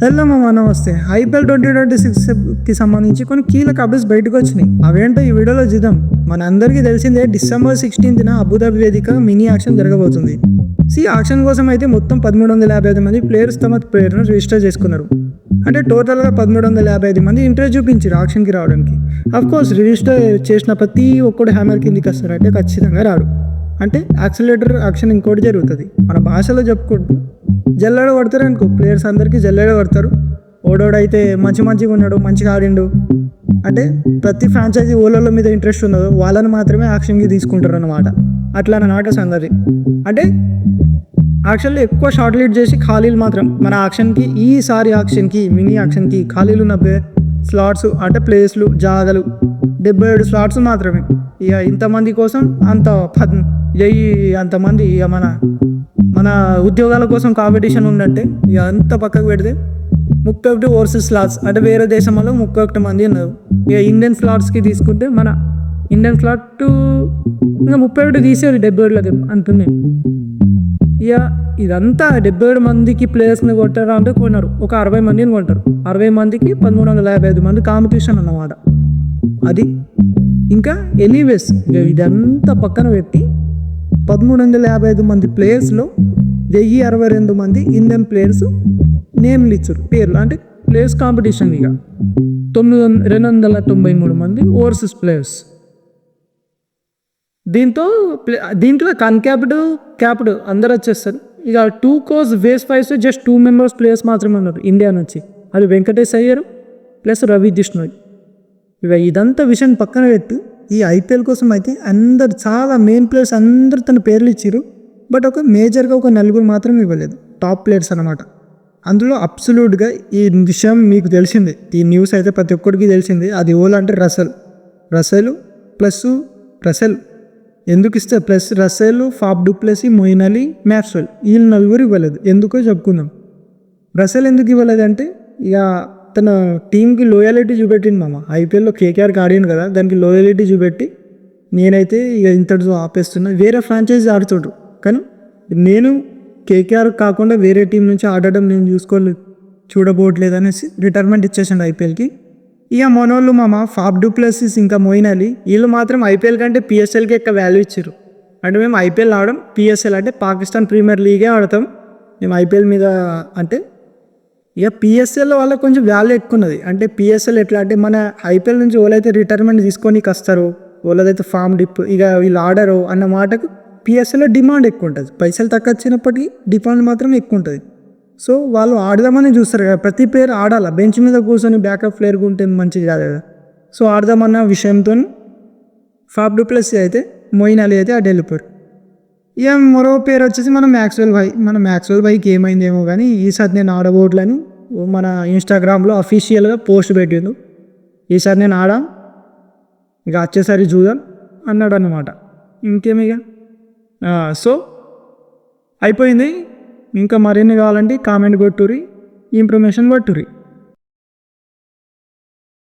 Hello మామ, నమస్తే. IPL 2026కి సంబంధించి కొన్ని కీలక అప్డేట్స్ బయటకు వచ్చినాయి. అవేంటో ఈ వీడియోలో చూద్దాం. మన అందరికీ తెలిసిందే, December 16న అబుదాబి వేదిక మినీ ఆక్షన్ జరగబోతుంది. ఆక్షన్ కోసం అయితే మొత్తం 1355 మంది ప్లేయర్స్ తమ పేరును రిజిస్టర్ చేసుకున్నారు. అంటే టోటల్గా 1355 మంది ఇంట్రెస్ట్ చూపించారు ఆక్షన్కి రావడానికి. అఫ్కోర్స్ రిజిస్టర్ చేసిన ప్రతి ఒక్కడు హ్యామర్ కిందికి వస్తారు, అంటే ఖచ్చితంగా రాడు. అంటే యాక్సిలేటర్ ఆక్షన్ ఇంకోటి జరుగుతుంది. మన భాషలో చెప్పుకుంటూ జల్లెడ కొడతారు అనుకో, ప్లేయర్స్ అందరికీ జల్లెడ కొడతారు. ఓడోడైతే మంచిగా ఉన్నాడు, మంచిగా ఆడిండు అంటే ప్రతి ఫ్రాంచైజీ ఓళ్ళ మీద ఇంట్రెస్ట్ ఉన్నదో వాళ్ళని మాత్రమే ఆక్షన్కి తీసుకుంటారు అన్నమాట. అట్లా అన్నమాట సంగతి. అంటే యాక్చువల్లీ ఎక్కువ షార్ట్ లీడ్ చేసి ఖాళీలు మాత్రం మన ఆక్షన్కి, ఈసారి ఆక్షన్కి మినీ ఆక్షన్కి ఖాళీలు ఉన్న స్లాట్స్ అంటే ప్లేస్లు జాగలు 77 స్లాట్స్ మాత్రమే. ఇక ఇంతమంది కోసం అంతమంది ఇక మన ఉద్యోగాల కోసం కాంపిటీషన్ ఉందంటే ఇక అంత పక్కకు పెడితే 31 ఓవర్సీస్ స్లాట్స్ అంటే వేరే దేశం వల్ల 31 మంది ఉన్నారు. ఇక ఇండియన్ స్లాట్స్కి తీసుకుంటే మన ఇండియన్ స్లాట్ ఇంకా 31 తీసేది 77 అంటుంది. ఇక ఇదంతా 77 మందికి ప్లేయర్స్ని కొట్టారా అంటే కొన్నారు. ఒక 60 మందిని కొంటారు. 60 మందికి 1355 మంది కాంపిటీషన్ అన్నమాట. అది ఇంకా ఎనీవేస్ ఇదంతా పక్కన పెట్టి 1355 మంది ప్లేయర్స్లో 1062 మంది ఇండియన్ ప్లేయర్స్ నేమ్లు ఇచ్చారు, పేర్లు అంటే ప్లేయర్స్ కాంపిటీషన్. ఇక 293 మంది ఓవర్సీస్ ప్లేయర్స్. దీంట్లో క్యాప్డ్ అందరు వచ్చేస్తారు. ఇక 2 crores వేస్ ఫైవ్స్ జస్ట్ 2 members ప్లేయర్స్ మాత్రమే ఉన్నారు ఇండియా నుంచి. అది వెంకటేష్ అయ్యర్ ప్లస్ రవి బిష్ణోయ్. ఇక ఇదంతా విషయం పక్కన పెట్టి ఈ ఐపీఎల్ కోసం అయితే అందరు చాలా మెయిన్ ప్లేయర్స్ అందరు తన పేర్లు ఇచ్చారు. బట్ ఒక మేజర్గా ఒక 4 మాత్రం ఇవ్వలేదు, టాప్ ప్లేయర్స్ అనమాట. అందులో అబ్సల్యూట్గా ఈ విషయం మీకు తెలిసిందే, ఈ న్యూస్ అయితే ప్రతి ఒక్కరికి తెలిసిందే. అది ఓల్ అంటే రసెల్ ఎందుకు ఇస్తే plus Russell, Faf du Plessis, Moeen Ali, Maxwell వీళ్ళు 4 ఇవ్వలేదు. ఎందుకో చెప్పుకుందాం. రసెల్ ఎందుకు ఇవ్వలేదు అంటే ఇక తన టీంకి లోయాలిటీ చూపెట్టింది మామ. ఐపీఎల్లో కేకేఆర్కి ఆడింది కదా, దానికి లోయాలిటీ చూపెట్టి నేనైతే ఇక ఇంతటితో ఆపేస్తున్నా. వేరే ఫ్రాంచైజీ ఆడుతుండ్రు కానీ నేను కేకేఆర్ కాకుండా వేరే టీం నుంచి ఆడడం నేను చూడబోట్లేదు అనేసి రిటైర్మెంట్ ఇచ్చేసాడు ఐపీఎల్కి. ఇక మనోళ్ళు మామ ఫాఫ్ డు ప్లెసిస్ ఇంకా మొయిన్ అలీ వీళ్ళు మాత్రం ఐపీఎల్ కంటే పిఎస్ఎల్కి ఎక్కువ వాల్యూ ఇచ్చారు. అంటే మేము ఐపీఎల్ ఆడడం, పిఎస్ఎల్ అంటే పాకిస్తాన్ ప్రీమియర్ లీగే ఆడతాం మేము ఐపీఎల్ మీద. అంటే ఇక పిఎస్ఎల్ వాళ్ళకి కొంచెం వాల్యూ ఎక్కువ ఉన్నది. అంటే పిఎస్ఎల్ ఎట్లా అంటే మన ఐపీఎల్ నుంచి వాళ్ళైతే రిటైర్మెంట్ తీసుకొని వస్తారు, వాళ్ళదైతే ఫామ్ డిప్ ఇక వీళ్ళు ఆడరు అన్న మాటకు పిఎస్ఎల్లో డిమాండ్ ఎక్కువ ఉంటుంది. పైసలు తక్కువ వచ్చినప్పటికీ డిమాండ్ మాత్రం ఎక్కువ ఉంటుంది. సో వాళ్ళు ఆడదామని చూస్తారు కదా, ప్రతి ప్లేయర్ ఆడాలి. బెంచ్ మీద కూర్చొని బ్యాకప్ ప్లేయర్గా ఉంటే మంచిది కాదు కదా. సో ఆడదామన్న విషయంతో ఫాఫ్ డు ప్లెసిస్ అయితే, మొయిన్ అలీ అయితే అటు వెళ్ళిపోయారు. ఇక మరో పేరు వచ్చేసి మన మ్యాక్స్వెల్ భాయ్కి ఏమైందేమో కానీ ఈసారి నేను ఆడబోట్లని మన ఇన్స్టాగ్రామ్లో అఫీషియల్గా పోస్ట్ పెట్టిండు. ఈసారి నేను ఇక వచ్చేసరి చూద్దాం అన్నాడు అన్నమాట. ఇంకేమి ఇక సో అయిపోయింది. ఇంకా మరిన్ని కావాలంటే కామెంట్ కొట్టుర్రి, ఇన్ఫర్మేషన్ కొట్టుర్రి.